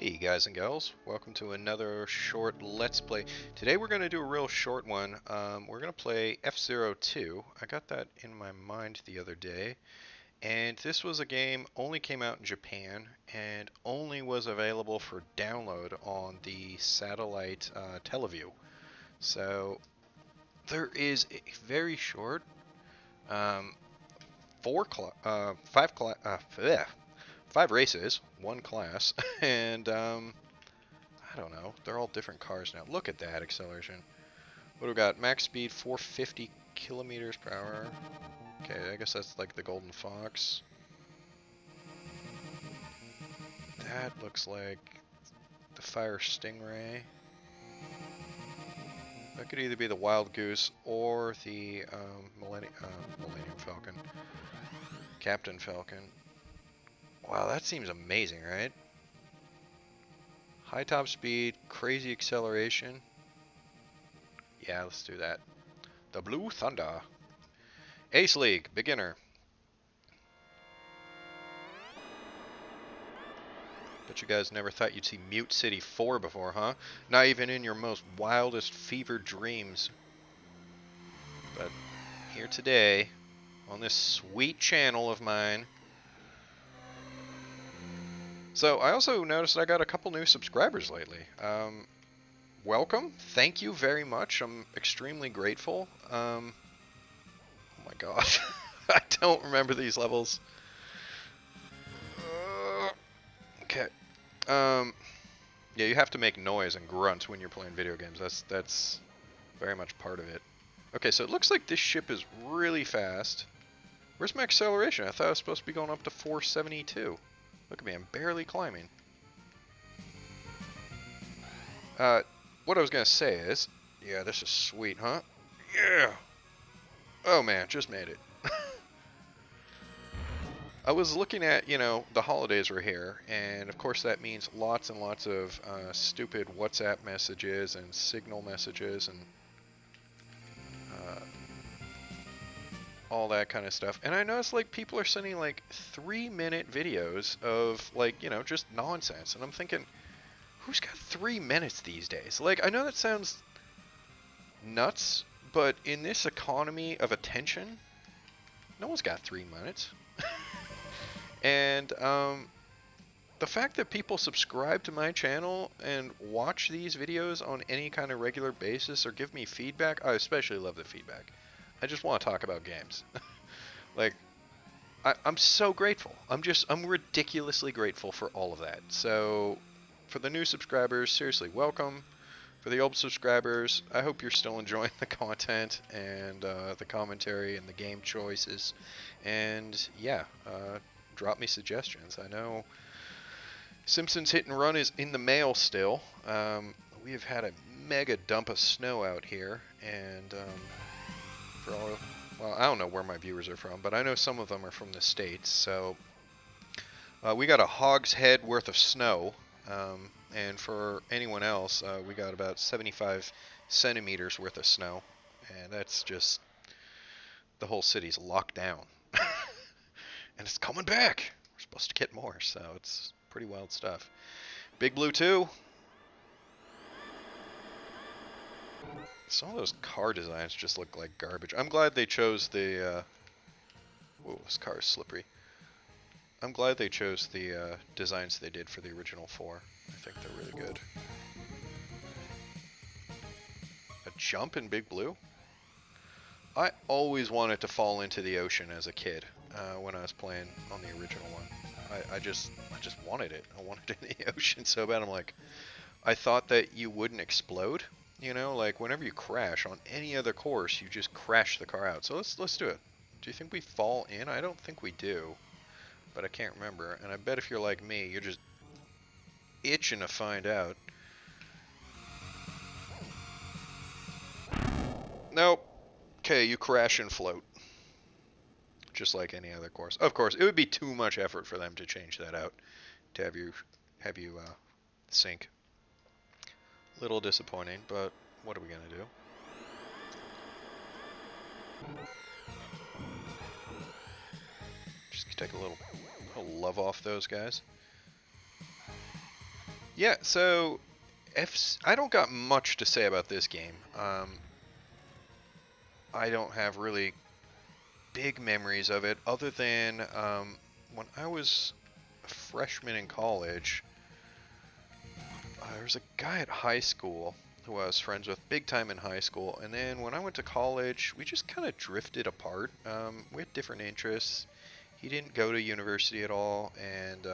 Hey guys and gals, welcome to another short Let's Play. Today we're going to do a real short one. We're going to play F-Zero 2. I got that in my mind the other day. And this was a game only came out in Japan and only was available for download on the satellite Teleview. So there is a very short um, five races, one class, and I don't know. They're all different cars now. Look at that acceleration. What do we got? Max speed 450 kilometers per hour. Okay, I guess that's like the Golden Fox. That looks like the Fire Stingray. That could either be the Wild Goose or the Millennium Falcon. Captain Falcon. Wow, that seems amazing, right? High top speed, crazy acceleration. Yeah, let's do that. The Blue Thunder. Ace League, beginner. Bet you guys never thought you'd see Mute City 4 before, huh? Not even in your most wildest fevered dreams. But here today, on this sweet channel of mine. So I also noticed I got a couple new subscribers lately. Welcome. Thank you very much. I'm extremely grateful. Oh my gosh. I don't remember these levels. Okay. Yeah, you have to make noise and grunt when you're playing video games. That's very much part of it. Okay, so it looks like this ship is really fast. Where's my acceleration? I thought I was supposed to be going up to 472. Look at me, I'm barely climbing. What I was gonna say is, yeah, this is sweet, huh? Yeah! Oh man, just made it. I was looking at, the holidays were here, and of course that means lots and lots of stupid WhatsApp messages and Signal messages and all that kind of stuff. And I noticed like people are sending like 3-minute videos of like, just nonsense. And I'm thinking, who's got 3 minutes these days? Like, I know that sounds nuts, but in this economy of attention, no one's got 3 minutes. And the fact that people subscribe to my channel and watch these videos on any kind of regular basis or give me feedback, I especially love the feedback. I just want to talk about games. Like, I'm so grateful. I'm ridiculously grateful for all of that. So, for the new subscribers, seriously, welcome. For the old subscribers, I hope you're still enjoying the content and the commentary and the game choices. And yeah, drop me suggestions. I know Simpsons Hit and Run is in the mail still. We have had a mega dump of snow out here, and for all, well, I don't know where my viewers are from, but I know some of them are from the States. So we got a hog's head worth of snow, and for anyone else, we got about 75 centimeters worth of snow, and that's just, the whole city's locked down. And it's coming back. We're supposed to get more, so it's pretty wild stuff. Big Blue 2. Some of those car designs just look like garbage. I'm glad they chose the... Whoa, this car is slippery. I'm glad they chose the designs they did for the original 4. I think they're really good. A jump in Big Blue? I always wanted to fall into the ocean as a kid when I was playing on the original one. I just wanted it. I wanted it in the ocean so bad. I'm like, I thought that you wouldn't explode. Like whenever you crash on any other course, you just crash the car out. So let's do it. Do you think we fall in? I don't think we do, but I can't remember. And I bet if you're like me, you're just itching to find out. Nope. Okay, you crash and float. Just like any other course. Of course, it would be too much effort for them to change that out to have you sink. Little disappointing, but what are we gonna do? Just take a little love off those guys. Yeah, so I don't got much to say about this game. I don't have really big memories of it other than when I was a freshman in college. There was a guy at high school who I was friends with big time in high school, and then when I went to college, we just kind of drifted apart. We had different interests. He didn't go to university at all, and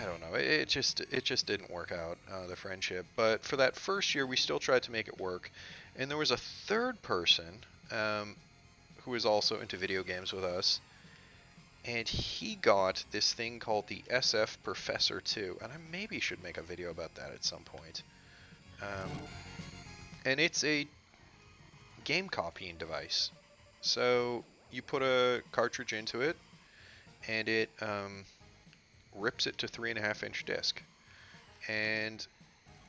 I don't know. It just didn't work out, the friendship. But for that first year, we still tried to make it work. And there was a third person um, who was also into video games with us, and he got this thing called the SF Professor 2, and I maybe should make a video about that at some point. Um, and it's a game copying device. So you put a cartridge into it, and it rips it to 3.5 inch disc. And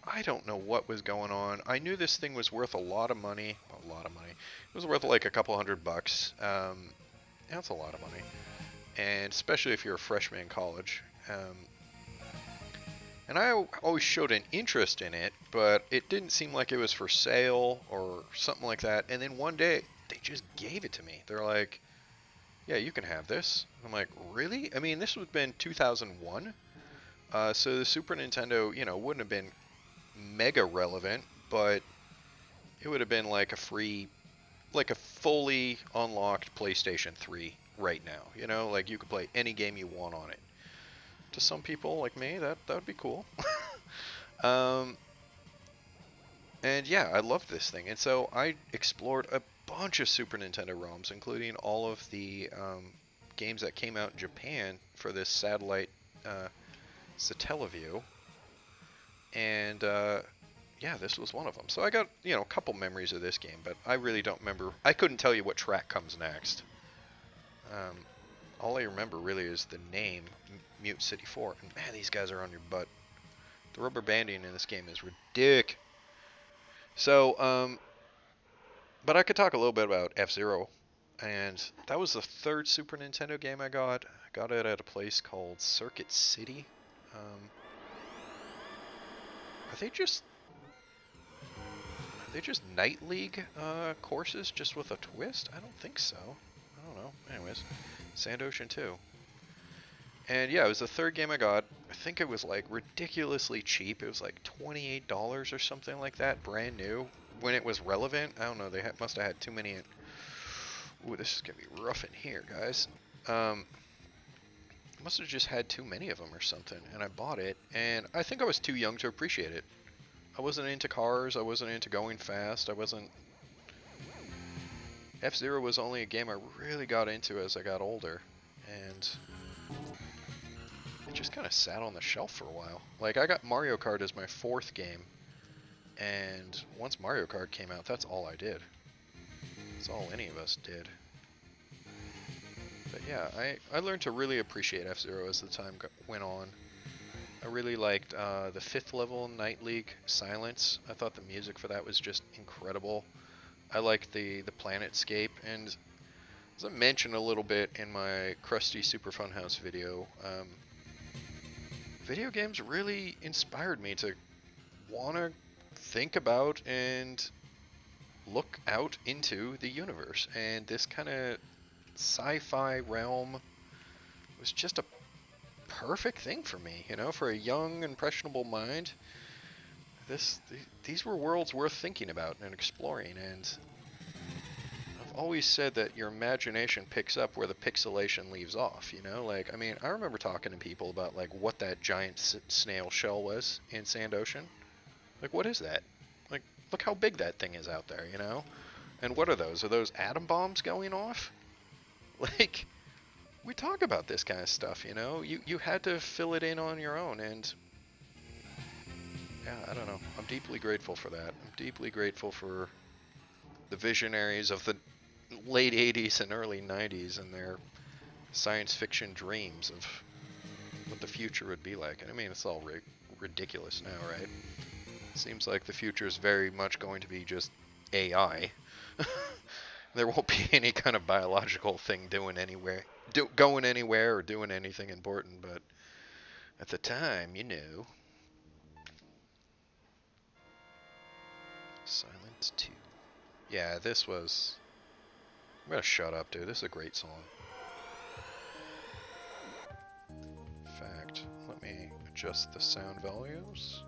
I don't know what was going on. I knew this thing was worth a lot of money. A lot of money. It was worth like a couple $100. That's a lot of money, and especially if you're a freshman in college. And I always showed an interest in it, but it didn't seem like it was for sale or something like that. And then one day, they just gave it to me. They're like, "Yeah, you can have this." I'm like, "Really?" I mean, this would have been 2001, so the Super Nintendo, wouldn't have been mega relevant, but it would have been like a free, like a fully unlocked PlayStation 3 right now. Like you could play any game you want on it. To some people like me, that would be cool. um, and yeah, I loved this thing, and so I explored a bunch of Super Nintendo ROMs, including all of the games that came out in Japan for this satellite uh, Satellaview, and yeah, this was one of them. So I got a couple memories of this game, but I really don't remember. I couldn't tell you what track comes next. Um, all I remember really is the name Mute City 4, and man, these guys are on your butt. The rubber banding in this game is ridiculous. So, but I could talk a little bit about F-Zero, and that was the third Super Nintendo game I got. I got it at a place called Circuit City. Um, are they just Night League courses just with a twist? I don't think so. I don't know. Anyways, Sand Ocean 2. And yeah, it was the third game I got. I think it was like ridiculously cheap. It was like $28 or something like that, brand new. When it was relevant, I don't know. They must have had too many. Ooh, this is gonna be rough in here, guys. Um, must have just had too many of them or something. And I bought it, and I think I was too young to appreciate it. I wasn't into cars. I wasn't into going fast. I wasn't. F-Zero was only a game I really got into as I got older, and it just kind of sat on the shelf for a while. Like, I got Mario Kart as my fourth game, and once Mario Kart came out, that's all I did. That's all any of us did. But yeah, I learned to really appreciate F-Zero as the time went on. I really liked the fifth level Night League Silence. I thought the music for that was just incredible. I liked the planetscape, and as I mentioned a little bit in my Krusty Super Funhouse video, video games really inspired me to want to think about and look out into the universe. And this kind of sci-fi realm was just a perfect thing for me, for a young, impressionable mind. These were worlds worth thinking about and exploring, and I've always said that your imagination picks up where the pixelation leaves off, Like, I mean, I remember talking to people about, like, what that giant snail shell was in Sand Ocean. Like, what is that? Like, look how big that thing is out there. And what are those? Are those atom bombs going off? Like, we talk about this kind of stuff. You had to fill it in on your own, and yeah, I don't know. I'm deeply grateful for that. I'm deeply grateful for the visionaries of the late 80s and early 90s and their science fiction dreams of what the future would be like. And I mean, it's all ridiculous now, right? It seems like the future is very much going to be just AI. There won't be any kind of biological thing going anywhere or doing anything important. But At the time, you know. Silence 2. Yeah, this was... I'm gonna shut up, dude. This is a great song. In fact, let me adjust the sound values.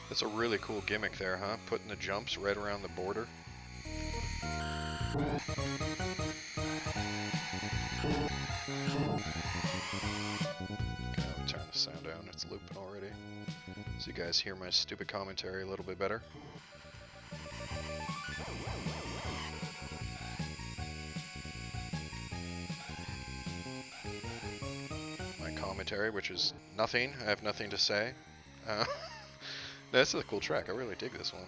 That's a really cool gimmick there, huh? Putting the jumps right around the border. Okay, I'll turn the sound down. It's looping already. So you guys hear my stupid commentary a little bit better. My commentary, which is nothing. I have nothing to say. That's a cool track. I really dig this one.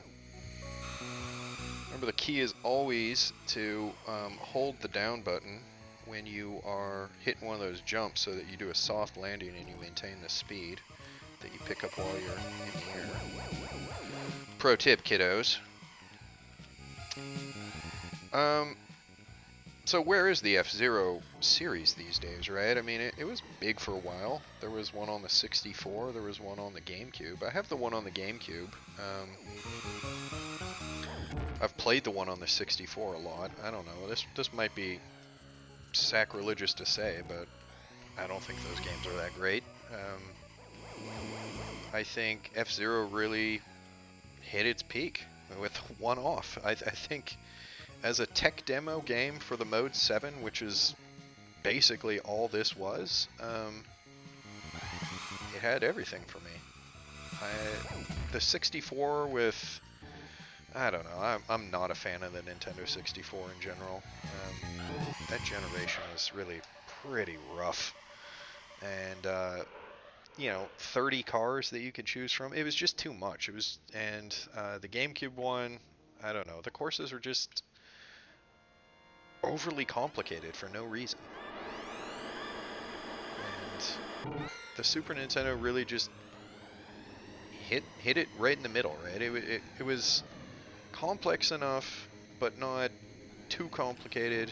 Remember, the key is always to hold the down button when you are hitting one of those jumps so that you do a soft landing and you maintain the speed that you pick up while you're in the air. Pro tip, kiddos. So where is the F-Zero series these days, right? I mean, it was big for a while. There was one on the 64, there was one on the GameCube. I have the one on the GameCube. I've played the one on the 64 a lot. I don't know, this might be sacrilegious to say, but I don't think those games are that great. I think F-Zero really hit its peak with one off. I think as a tech demo game for the Mode 7, which is basically all this was, it had everything for me. The 64 with... I don't know, I'm not a fan of the Nintendo 64 in general. That generation was really pretty rough. And, you know, 30 cars that you could choose from, it was just too much. It was, and the GameCube one, I don't know, the courses were just overly complicated for no reason. And the Super Nintendo really just hit it right in the middle, right? It was complex enough, but not too complicated.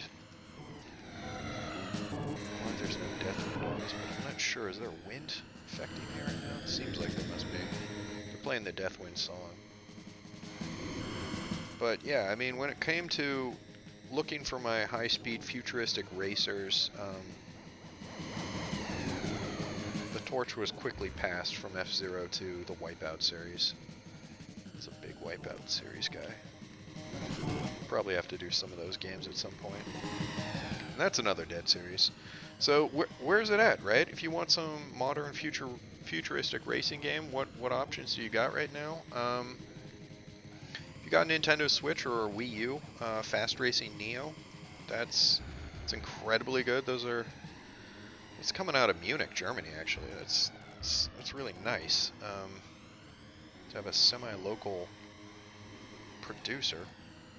Well, there's no death noise, but I'm not sure. Is there a wind affecting me right now? It seems like there must be. They're playing the Deathwind song. But yeah, I mean, when it came to looking for my high-speed futuristic racers, the torch was quickly passed from F-Zero to the Wipeout series. It's a big Wipeout series guy. Probably have to do some of those games at some point. And that's another Dead series. So where's it at, right? If you want some modern futuristic racing game, what options do you got right now? You got a Nintendo Switch or a Wii U, Fast Racing Neo. It's incredibly good. It's coming out of Munich, Germany, actually. That's really nice. To have a semi-local producer.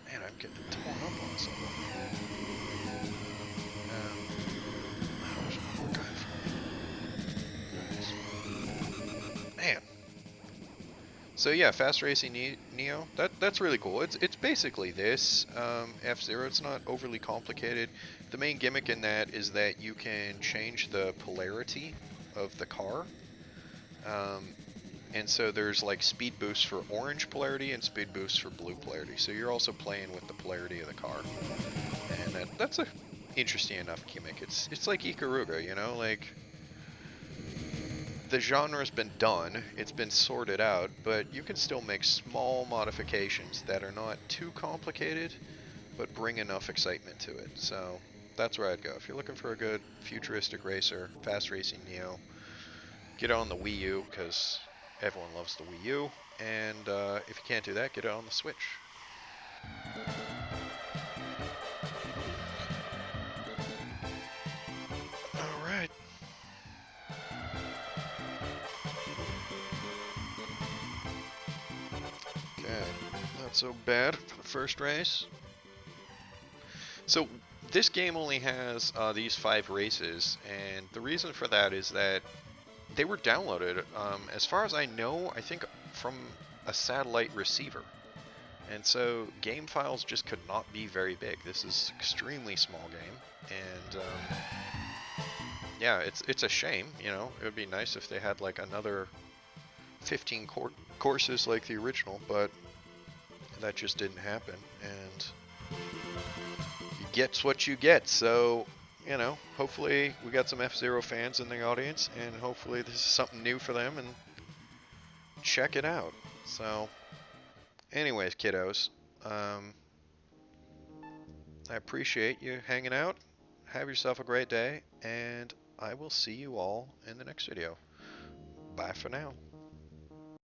Man, I'm getting torn up on something. Man. So yeah, Fast Racing Neo. That's really cool. It's basically this F-Zero. It's not overly complicated. The main gimmick in that is that you can change the polarity of the car. And so there's like speed boosts for orange polarity and speed boosts for blue polarity. So you're also playing with the polarity of the car. And that's a interesting enough gimmick. It's like Ikaruga, you know, like the genre's been done, it's been sorted out, but you can still make small modifications that are not too complicated, but bring enough excitement to it. So that's where I'd go. If you're looking for a good futuristic racer, Fast Racing Neo, Get it on the Wii U, because everyone loves the Wii U. And if you can't do that, get it on the Switch. Alright. Okay, not so bad for the first race. So this game only has these 5 races, and the reason for that is that they were downloaded, as far as I know, I think from a satellite receiver. And so game files just could not be very big. This is an extremely small game, and yeah, it's a shame. You know, it would be nice if they had like another 15 courses like the original, but that just didn't happen. And you get what you get. So, you know, hopefully we got some F-Zero fans in the audience, and hopefully this is something new for them, and check it out. So, anyways, kiddos, I appreciate you hanging out. Have yourself a great day, and I will see you all in the next video. Bye for now.